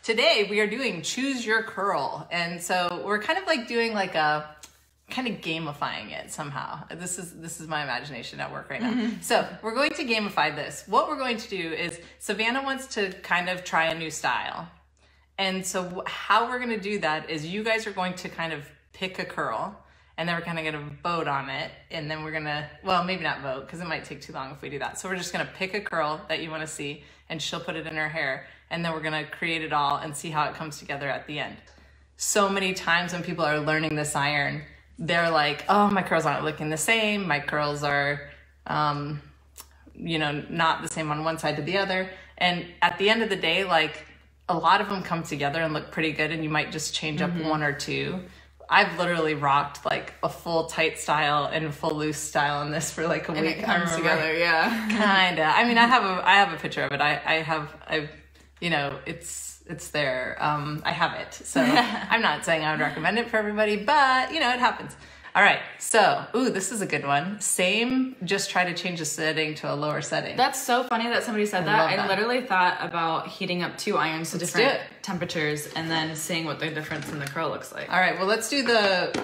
Today we are doing Choose Your Curl. And so we're kind of like doing like a, kind of gamifying it somehow. This is my imagination at work right now. So we're going to gamify this. What we're going to do is Savannah wants to kind of try a new style. And so how we're gonna do that is you guys are going to kind of pick a curl, and then we're kind of gonna vote on it, and then we're gonna, well, maybe not vote, because it might take too long if we do that. So we're just gonna pick a curl that you wanna see, and she'll put it in her hair, and then we're gonna create it all and see how it comes together at the end. So many times when people are learning this iron, they're like, oh, my curls aren't looking the same, my curls are, you know, not the same on one side to the other. And at the end of the day, like, a lot of them come together and look pretty good, and you might just change up one or two. I've literally rocked like a full tight style and a full loose style in this for like a week. It comes together, yeah. Kinda. I mean, I have a picture of it. I've, you know, it's there. I have it. So I'm not saying I would recommend it for everybody, but you know, it happens. All right, so, ooh, this is a good one. Same, just try to change the setting to a lower setting. That's so funny that somebody said that. I literally thought about heating up 2 irons to different temperatures and then seeing what the difference in the curl looks like. All right, well, let's do the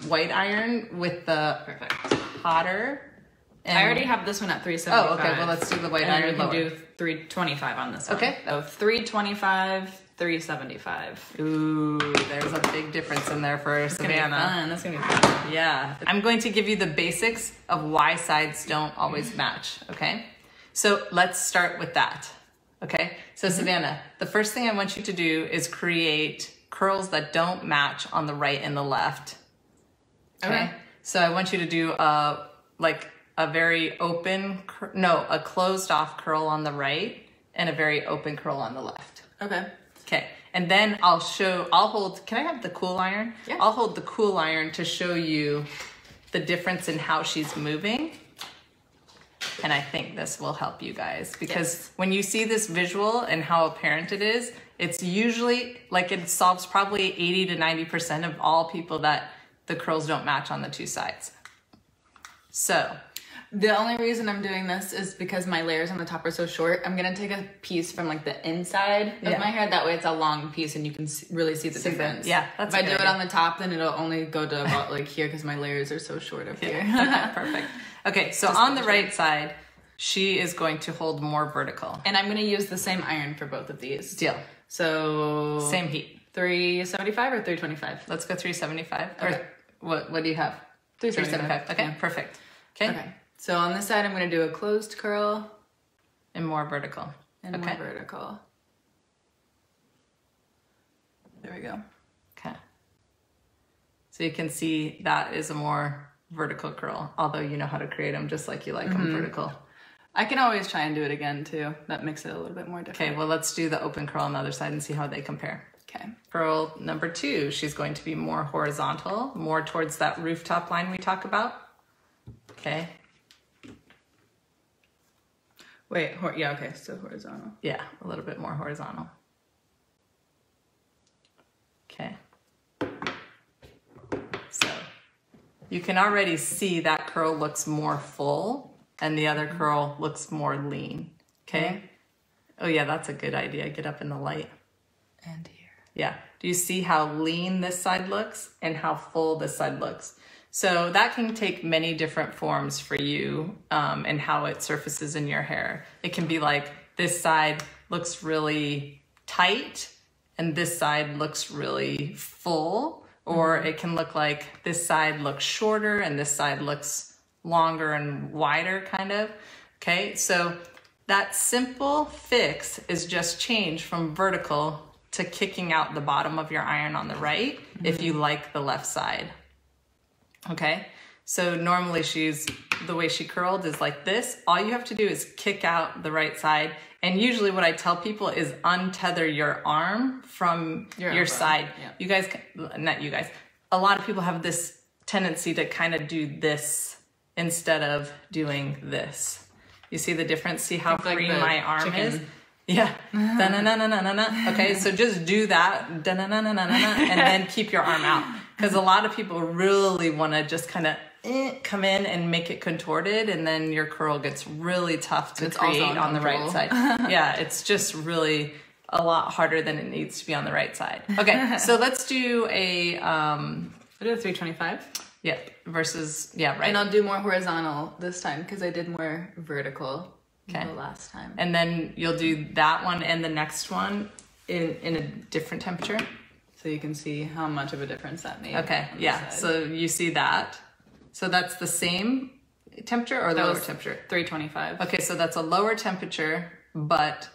white iron with the hotter. I already have this one at 375. Oh, okay, well, let's do the white iron lower. We can do 325 on this one. Okay. So 325, 375. Ooh, there's a big difference in there for Savannah. That's gonna be fun. Yeah. I'm going to give you the basics of why sides don't always match, okay? So let's start with that, okay? So Savannah, the first thing I want you to do is create curls that don't match on the right and the left, okay? So I want you to do like a very open, a closed off curl on the right and a very open curl on the left. Okay. Okay, and then I'll hold, can I have the cool iron? Yeah. I'll hold the cool iron to show you the difference in how she's moving. And I think this will help you guys because when you see this visual and how apparent it is, it's usually, like it solves probably 80 to 90% of all people that the curls don't match on the 2 sides. So. The only reason I'm doing this is because my layers on the top are so short. I'm going to take a piece from like the inside of my hair. That way it's a long piece and you can really see the difference. Yeah, that's If I do it on the top, then it'll only go to about like here because my layers are so short up here. Okay, perfect. Okay, so on the right side, she is going to hold more vertical. And I'm going to use the same iron for both of these. Deal. So... Same heat. 375 or 325? Let's go 375. Okay. Or what do you have? 375. Okay, perfect. Okay. So on this side, I'm going to do a closed curl. And more vertical. And more vertical. There we go. Okay. So you can see that is a more vertical curl, although you know how to create them just like you like them vertical. I can always try and do it again too. That makes it a little bit more different. Okay, well let's do the open curl on the other side and see how they compare. Okay. Curl number 2, she's going to be more horizontal, more towards that rooftop line we talk about. Okay. Wait, yeah, okay, so horizontal. Yeah, a little bit more horizontal. Okay. So you can already see that curl looks more full and the other curl looks more lean. Okay. Oh yeah, that's a good idea. Get up in the light. And here. Yeah. Do you see how lean this side looks and how full this side looks? So that can take many different forms for you and how it surfaces in your hair. It can be like this side looks really tight and this side looks really full, or it can look like this side looks shorter and this side looks longer and wider kind of. Okay, so that simple fix is just change from vertical to kicking out the bottom of your iron on the right if you like the left side. Okay, so normally the way she curled is like this. All you have to do is kick out the right side. And usually what I tell people is untether your arm from your side. Yeah. You guys, not you guys, a lot of people have this tendency to kind of do this instead of doing this. You see the difference? See how free my arm is? Yeah. Da-na-na-na-na-na. Okay, so just do that. Da-na-na-na-na-na. And then keep your arm out. Because a lot of people really want to just kind of come in and make it contorted, and then your curl gets really tough to create on the right side. Yeah, it's just really a lot harder than it needs to be on the right side. Okay, so let's do a I'll do a 325. Yep, versus, yeah, right. And I'll do more horizontal this time because I did more vertical the last time. And then you'll do that one and the next one in a different temperature. So you can see how much of a difference that made. Okay, yeah, so you see that. So that's the same temperature or lower temperature? 325. Okay, so that's a lower temperature, but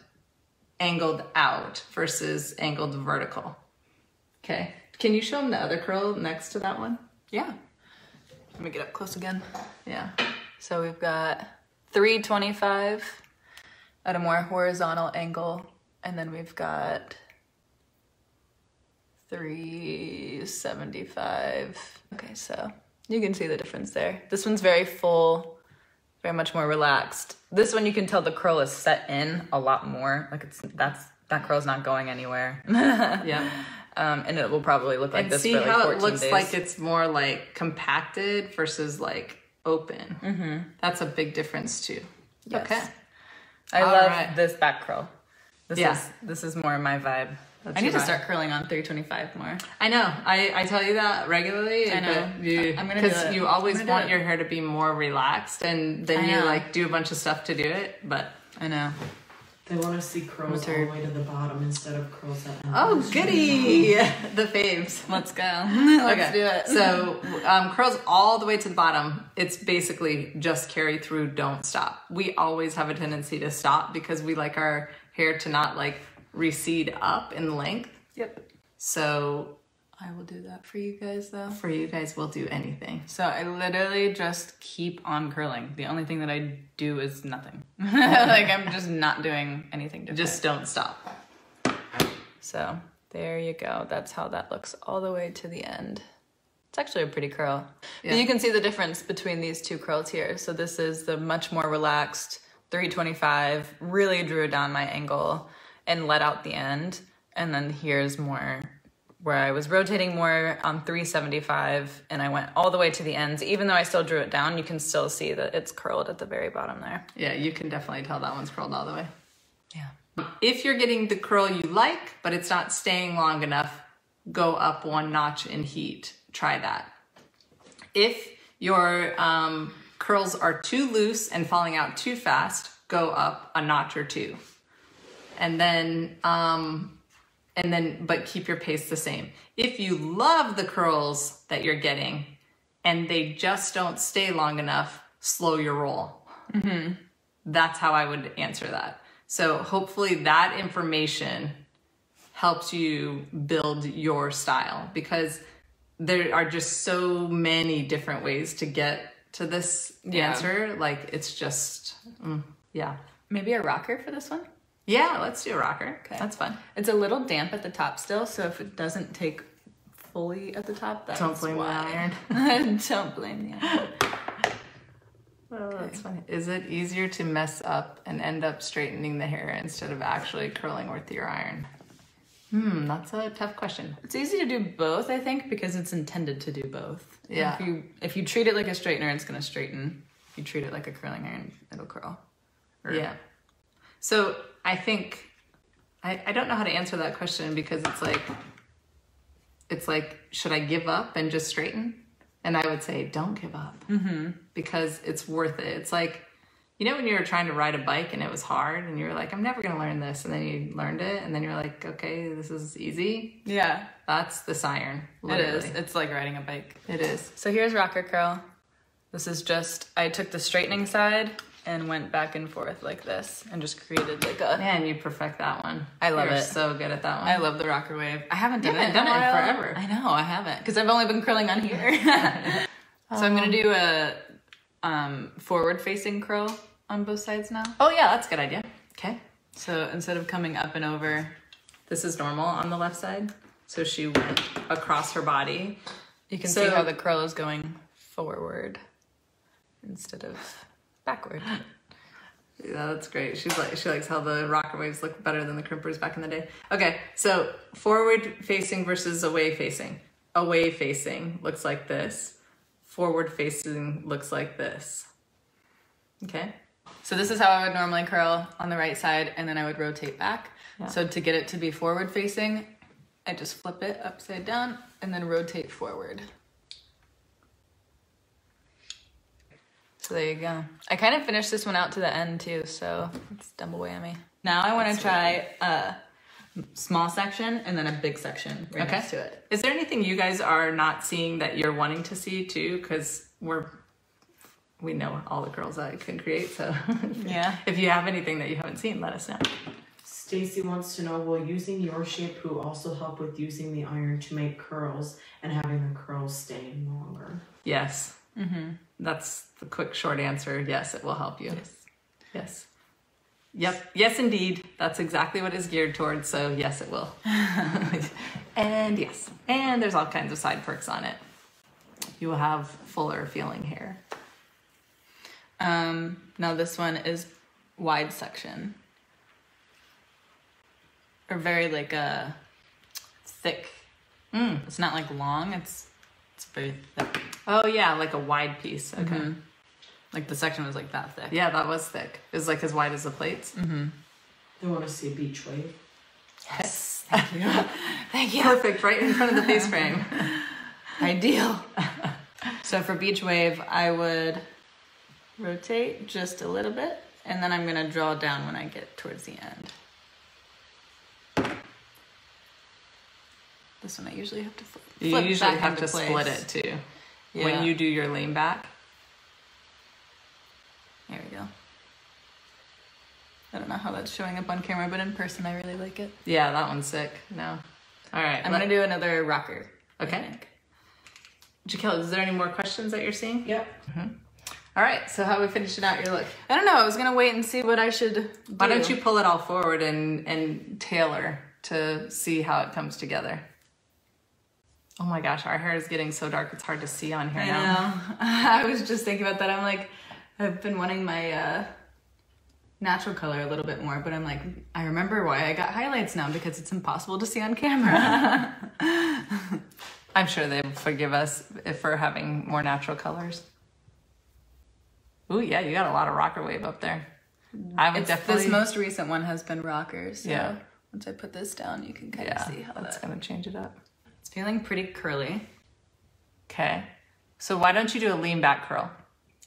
angled out versus angled vertical. Okay, can you show them the other curl next to that one? Yeah. Let me get up close again. Yeah. So we've got 325 at a more horizontal angle, and then we've got 375. Okay, so you can see the difference there. This one's very full, very much more relaxed. This one you can tell the curl is set in a lot more. Like that curl's not going anywhere. Yeah. And it will probably look like this for like 14 days. See how it looks like it's more like compacted versus like open. Mm-hmm. That's a big difference too. Yes. Okay. I love this back curl. This is more my vibe. That's I need to start curling on 325 more. I know. I tell you that regularly. I know. I'm gonna do it. Because you always want your hair to be more relaxed, and then you like do a bunch of stuff to do it. But I know. They want to see curls all the way to the bottom instead of curls at end. Oh, goody! The faves. Let's go. Let's do it. So curls all the way to the bottom. It's basically just carry through, don't stop. We always have a tendency to stop because we like our hair to not like recede up in length. Yep. So I will do that for you guys though. For you guys, we'll do anything. So I literally just keep on curling. The only thing that I do is nothing. Like I'm just not doing anything different. Just don't stop. So there you go. That's how that looks all the way to the end. It's actually a pretty curl. Yeah. But you can see the difference between these two curls here. So this is the much more relaxed 325, really drew down my angle and let out the end. And then here's more where I was rotating more on 375 and I went all the way to the ends. Even though I still drew it down, you can still see that it's curled at the very bottom there. Yeah, you can definitely tell that one's curled all the way. Yeah. If you're getting the curl you like, but it's not staying long enough, go up one notch in heat. Try that. If your curls are too loose and falling out too fast, go up a notch or two. And then but keep your pace the same. If you love the curls that you're getting and they just don't stay long enough, slow your roll. Mm-hmm. That's how I would answer that. So hopefully that information helps you build your style, because there are just so many different ways to get to this answer. Like it's just, yeah. Maybe a rocker for this one? Yeah, let's do a rocker. Okay. That's fun. It's a little damp at the top still, so if it doesn't take fully at the top, that's Don't blame why. the iron. Don't blame the iron. Well, that's funny. Is it easier to mess up and end up straightening the hair instead of actually curling with your iron? That's a tough question. It's easy to do both, I think, because it's intended to do both. Yeah. If you treat it like a straightener, it's going to straighten. If you treat it like a curling iron, it'll curl. Yeah. So I think, I don't know how to answer that question, because it's like, should I give up and just straighten? And I would say, don't give up, because it's worth it. It's like, you know, when you were trying to ride a bike and it was hard and you were like, I'm never going to learn this. And then you learned it and then you're like, okay, this is easy. Yeah. That's this iron. Literally. It is. It's like riding a bike. It is. So here's rocker curl. This is just, I took the straightening side and went back and forth like this and just created like a... Man, you perfect that one. I love You're it. so good at that one. I love the rocker wave. I haven't done it in forever. I know, I haven't. Because I've only been curling on here. So I'm going to do a forward-facing curl on both sides now. Oh yeah, that's a good idea. Okay. So instead of coming up and over... This is normal on the left side. So she went across her body. You can see how the curl is going forward instead of backward. Yeah, that's great. She likes how the rocker waves look better than the crimpers back in the day. Okay, so forward facing versus away facing. Away facing looks like this. Forward facing looks like this. Okay. So this is how I would normally curl on the right side, and then I would rotate back. Yeah. So to get it to be forward facing, I just flip it upside down and then rotate forward. So there you go. I kind of finished this one out to the end too, so it's double whammy. Now I want to try a small section and then a big section right next to it. Is there anything you guys are not seeing that you're wanting to see too? Because we know all the curls that I can create, so yeah. If you have anything that you haven't seen, let us know. Stacy wants to know, will using your shampoo also help with using the iron to make curls and having the curls stay longer? Yes. That's the quick short answer. Yes, it will help you. Yes. Yep. Yes, indeed. That's exactly what it's geared towards. So yes, it will. And yes. And there's all kinds of side perks on it. You will have fuller feeling hair. Now this one is wide section. Or very like a thick. It's not like long, it's very thick. Oh yeah, like a wide piece. Okay. Like the section was like that thick. Yeah, that was thick. It was like as wide as the plates. They want to see a beach wave. Yes. Thank you. Thank you. Perfect, right in front of the face frame. Ideal. So for beach wave, I would rotate just a little bit, and then I'm gonna draw down when I get towards the end. This one I usually have to flip. You usually have to split it too. Yeah. When you do your lean back. There we go. I don't know how that's showing up on camera, but in person I really like it. Yeah, that one's sick. No. All right. I'm gonna do another rocker. Okay. Jaquel, is there any more questions that you're seeing? Yep. All right. So how are we finishing out your look? I don't know. I was gonna wait and see what I should do. Why don't you pull it all forward and tailor to see how it comes together? Oh my gosh, our hair is getting so dark it's hard to see on here now. I know. I was just thinking about that. I'm like, I've been wanting my natural color a little bit more, but I'm like, I remember why I got highlights now, because it's impossible to see on camera. I'm sure they would forgive us if we're having more natural colors. Ooh, yeah, you got a lot of rocker wave up there. I would definitely... This most recent one has been rockers. So yeah. Once I put this down, you can kind of see how that's going to change it up. It's feeling pretty curly. Okay. So why don't you do a lean back curl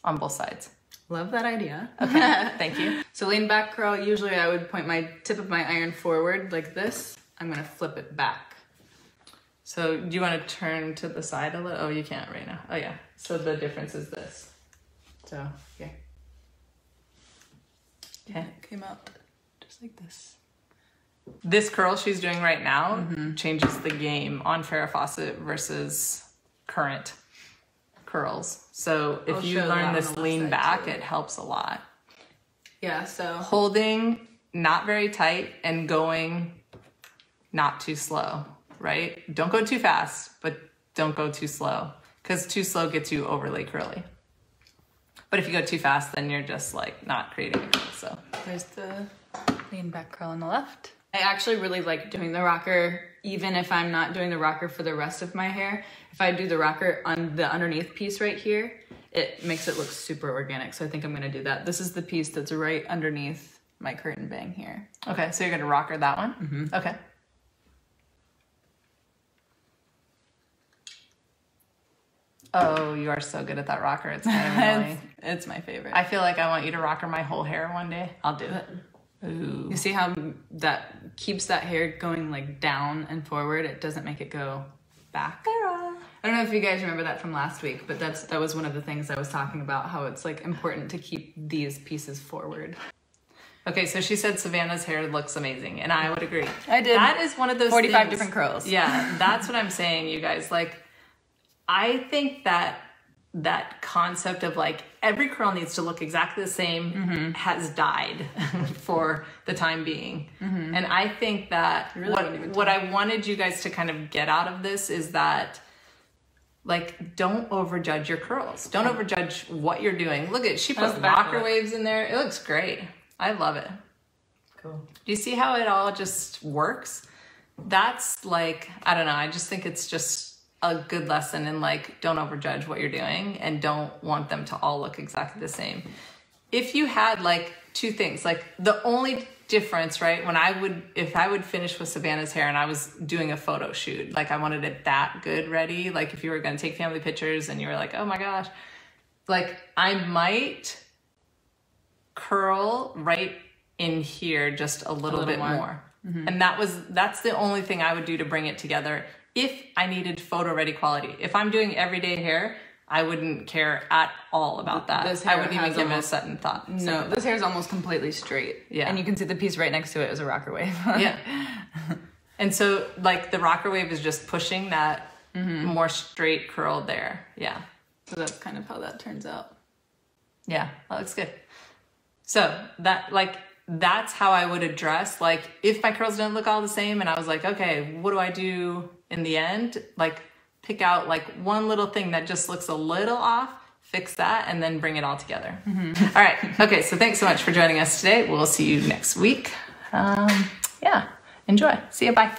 on both sides? Love that idea. Okay, thank you. So lean back curl, usually I would point my tip of my iron forward like this. I'm going to flip it back. So do you want to turn to the side a little? Oh, you can't right now. Oh yeah. So the difference is this. So here. Okay. It came out just like this. This curl she's doing right now changes the game on Farrah Fawcett versus current curls. So if you learn this lean back, it helps a lot. Yeah, so holding not very tight and going not too slow, right? Don't go too fast, but don't go too slow, because too slow gets you overly curly. But if you go too fast, then you're just like not creating a curl. So there's the lean back curl on the left. I actually really like doing the rocker, even if I'm not doing the rocker for the rest of my hair. If I do the rocker on the underneath piece right here, it makes it look super organic. So I think I'm gonna do that. This is the piece that's right underneath my curtain bang here. Okay, so you're gonna rocker that one? Okay. Oh, you are so good at that rocker. It's kind of annoying. It's my favorite. I feel like I want you to rocker my whole hair one day. I'll do it. Ooh. You see how that keeps that hair going like down and forward? It doesn't make it go back. I don't know if you guys remember that from last week, but that was one of the things I was talking about, how it's like important to keep these pieces forward. Okay, so she said Savannah's hair looks amazing, and I would agree. I did. That is one of those 45 different curls. Yeah, that's what I'm saying, you guys. Like, I think that concept of like every curl needs to look exactly the same has died for the time being. And I think that what I wanted you guys to kind of get out of this is that, like, don't overjudge your curls. Don't overjudge what you're doing. Look at, she put rocker waves in there. It looks great. I love it. Cool. Do you see how it all just works? That's like, I don't know. I just think it's just a good lesson in like, don't overjudge what you're doing and don't want them to all look exactly the same. If you had like two things, like the only difference, right? If I would finish with Savannah's hair and I was doing a photo shoot, like I wanted it that good ready, like if you were going to take family pictures and you were like, oh my gosh, like I might curl right in here just a little bit more. And that's the only thing I would do to bring it together if I needed photo ready quality. If I'm doing everyday hair, I wouldn't care at all about that. I wouldn't even give it a second thought. No, this hair is almost completely straight. Yeah. And you can see the piece right next to it is a rocker wave. Yeah. And so like the rocker wave is just pushing that more straight curl there. Yeah. So that's kind of how that turns out. Yeah, that looks good. So that's how I would address, like if my curls didn't look all the same and I was like, okay, what do I do in the end? Like pick out like one little thing that just looks a little off, fix that, and then bring it all together. All right. Okay. So thanks so much for joining us today. We'll see you next week. Yeah. Enjoy. See you. Bye.